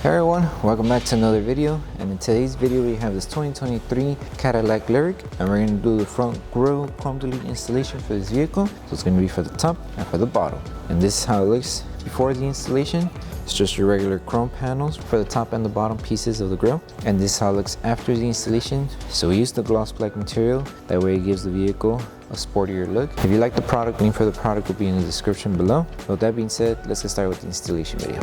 Hey everyone, welcome back to another video, and in today's video we have this 2023 Cadillac LYRIQ, and we're going to do the front grille chrome delete installation for this vehicle. So it's going to be for the top and for the bottom, and this is how it looks before the installation. It's just your regular chrome panels for the top and the bottom pieces of the grille, and this is how it looks after the installation. So we use the gloss black material, that way it gives the vehicle a sportier look. If you like the product, link for the product will be in the description below. With that being said, let's get started with the installation video.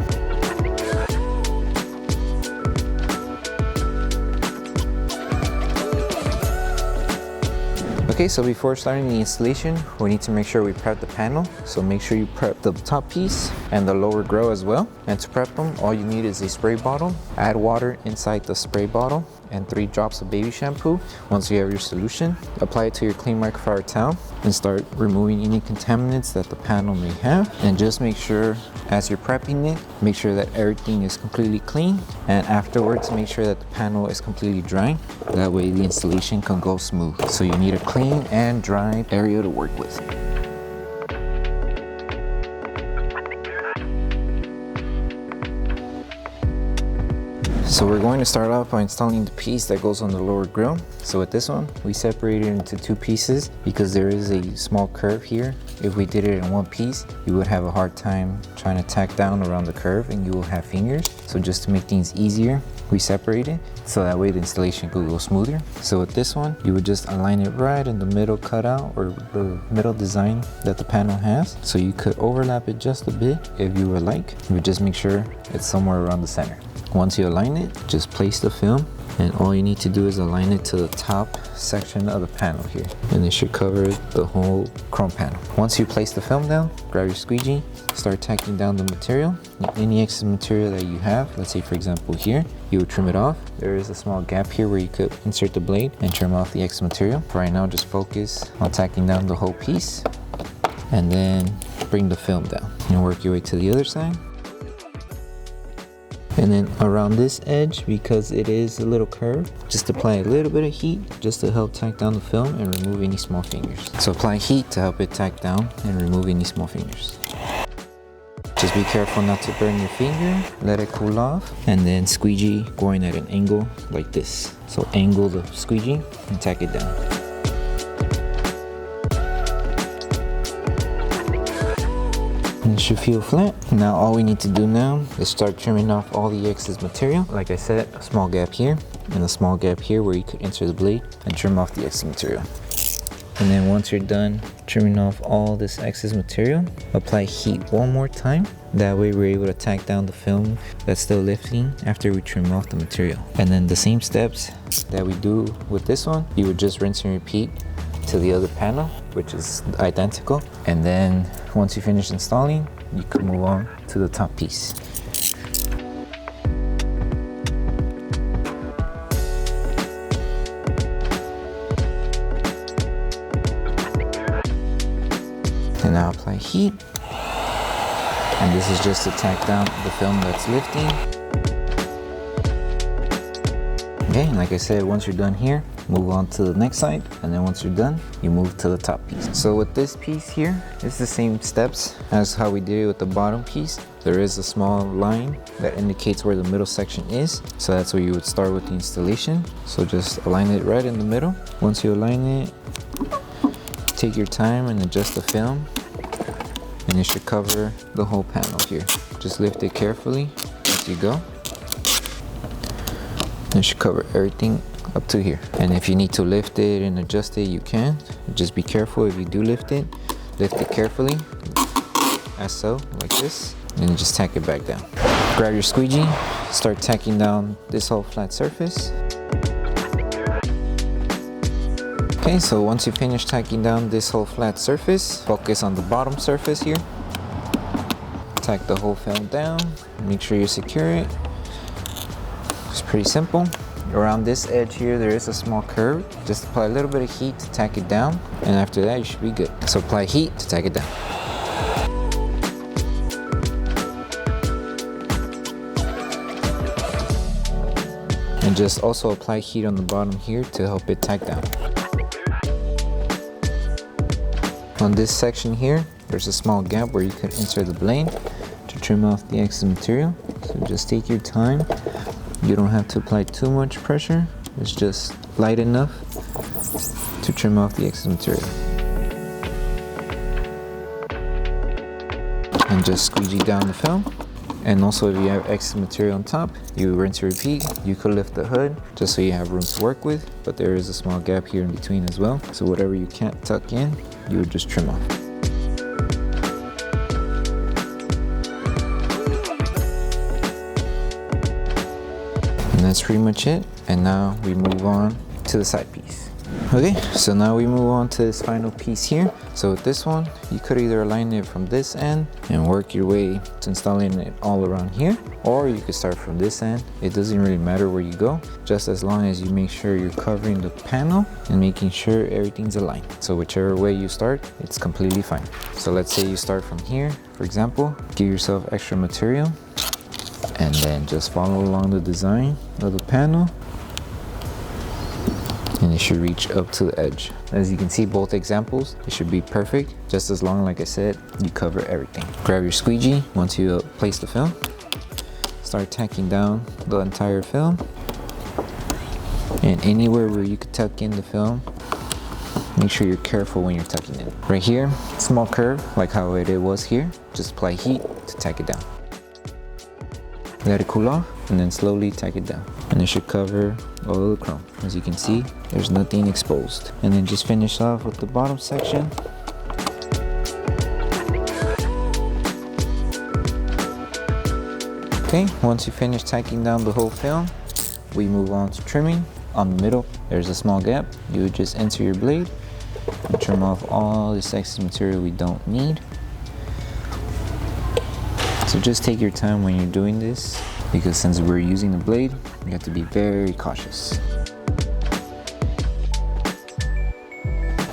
Okay, so before starting the installation, we need to make sure we prep the panel. So make sure you prep the top piece and the lower grille as well. And to prep them, all you need is a spray bottle. Add water inside the spray bottle and 3 drops of baby shampoo. Once you have your solution, apply it to your clean microfiber towel and start removing any contaminants that the panel may have. And just make sure as you're prepping it, make sure that everything is completely clean, and afterwards make sure that the panel is completely dry. That way the installation can go smooth. So you need a clean and dry area to work with. So we're going to start off by installing the piece that goes on the lower grille. So with this one, we separated it into 2 pieces because there is a small curve here. If we did it in one piece, you would have a hard time trying to tack down around the curve and you will have fingers. So just to make things easier, we separate it so that way the installation could go smoother. So with this one, you would just align it right in the middle cutout or the middle design that the panel has. So you could overlap it just a bit if you would like, but just make sure it's somewhere around the center. Once you align it, just place the film, and all you need to do is align it to the top section of the panel here, and it should cover the whole chrome panel. Once you place the film down, grab your squeegee, start tacking down the material. Any excess material that you have, let's say for example here, you would trim it off. There is a small gap here where you could insert the blade and trim off the excess material. For right now, just focus on tacking down the whole piece, and then bring the film down and work your way to the other side. And then around this edge, because it is a little curved, just apply a little bit of heat just to help tack down the film and remove any small fingers. So apply heat to help it tack down and remove any small fingers. Just be careful not to burn your finger, let it cool off, and then squeegee going at an angle like this. So angle the squeegee and tack it down. It should feel flat. Now all we need to do now is start trimming off all the excess material. Like I said, a small gap here and a small gap here where you could insert the blade and trim off the excess material. And then once you're done trimming off all this excess material, apply heat one more time. That way we're able to tack down the film that's still lifting after we trim off the material. And then the same steps that we do with this one, you would just rinse and repeat to the other panel, which is identical. And then once you finish installing, you can move on to the top piece. And now apply heat, and this is just to tack down the film that's lifting. Okay, and like I said, once you're done here, move on to the next side, and then once you're done, you move to the top piece. So with this piece here, it's the same steps as how we did it with the bottom piece. There is a small line that indicates where the middle section is, so that's where you would start with the installation. So just align it right in the middle. Once you align it, take your time and adjust the film, and it should cover the whole panel here. Just lift it carefully as you go. It should cover everything up to here. And if you need to lift it and adjust it, you can. Just be careful if you do lift it carefully, as so, like this, and just tack it back down. Grab your squeegee, start tacking down this whole flat surface. Okay, so once you finish tacking down this whole flat surface, focus on the bottom surface here. Tack the whole film down, make sure you secure it. It's pretty simple. Around this edge here, there is a small curve. Just apply a little bit of heat to tack it down, and after that, you should be good. So apply heat to tack it down. And just also apply heat on the bottom here to help it tack down. On this section here, there's a small gap where you could insert the blade to trim off the excess material. So just take your time. You don't have to apply too much pressure. It's just light enough to trim off the excess material. And just squeegee down the film. And also, if you have excess material on top, you rinse and repeat. You could lift the hood just so you have room to work with, but there is a small gap here in between as well. So whatever you can't tuck in, you would just trim off. And that's pretty much it. And now we move on to the side piece. Okay, so now we move on to this final piece here. So with this one, you could either align it from this end and work your way to installing it all around here, or you could start from this end. It doesn't really matter where you go, just as long as you make sure you're covering the panel and making sure everything's aligned. So whichever way you start, it's completely fine. So let's say you start from here, for example, give yourself extra material and then just follow along the design of the panel. And it should reach up to the edge. As you can see, both examples, it should be perfect, just as long, like I said, you cover everything. Grab your squeegee once you place the film. Start tacking down the entire film. And anywhere where you could tuck in the film, make sure you're careful when you're tucking it. Right here, small curve, like how it was here. Just apply heat to tack it down. Let it cool off, and then slowly tack it down. And it should cover all of the chrome. As you can see, there's nothing exposed. And then just finish off with the bottom section. Okay, once you finish tacking down the whole film, we move on to trimming. On the middle, there's a small gap. You would just enter your blade and trim off all this excess material we don't need. So just take your time when you're doing this, because since we're using the blade, you have to be very cautious.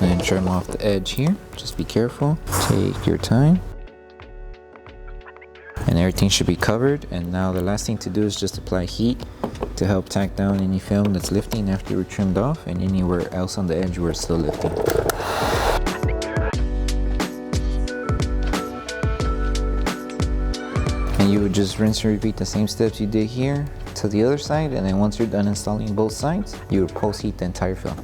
And then trim off the edge here. Just be careful. Take your time. And everything should be covered. And now the last thing to do is just apply heat to help tack down any film that's lifting after we're trimmed off, and anywhere else on the edge where it's still lifting. And you would just rinse and repeat the same steps you did here to the other side, and then once you're done installing both sides, you would post heat the entire film.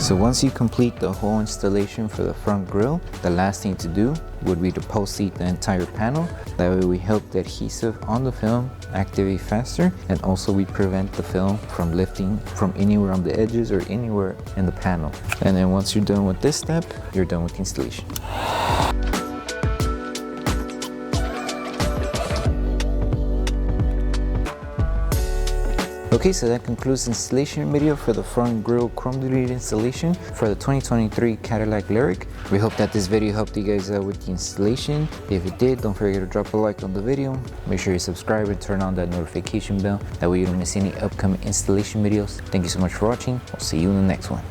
So once you complete the whole installation for the front grille, the last thing to do would be to post heat the entire panel. That way we help the adhesive on the film activate faster, and also we prevent the film from lifting from anywhere on the edges or anywhere in the panel. And then once you're done with this step, you're done with the installation. Okay, so that concludes the installation video for the front grille chrome delete installation for the 2023 Cadillac LYRIQ. We hope that this video helped you guys out with the installation. If it did, don't forget to drop a like on the video. Make sure you subscribe and turn on that notification bell. That way you don't miss any upcoming installation videos. Thank you so much for watching. I'll see you in the next one.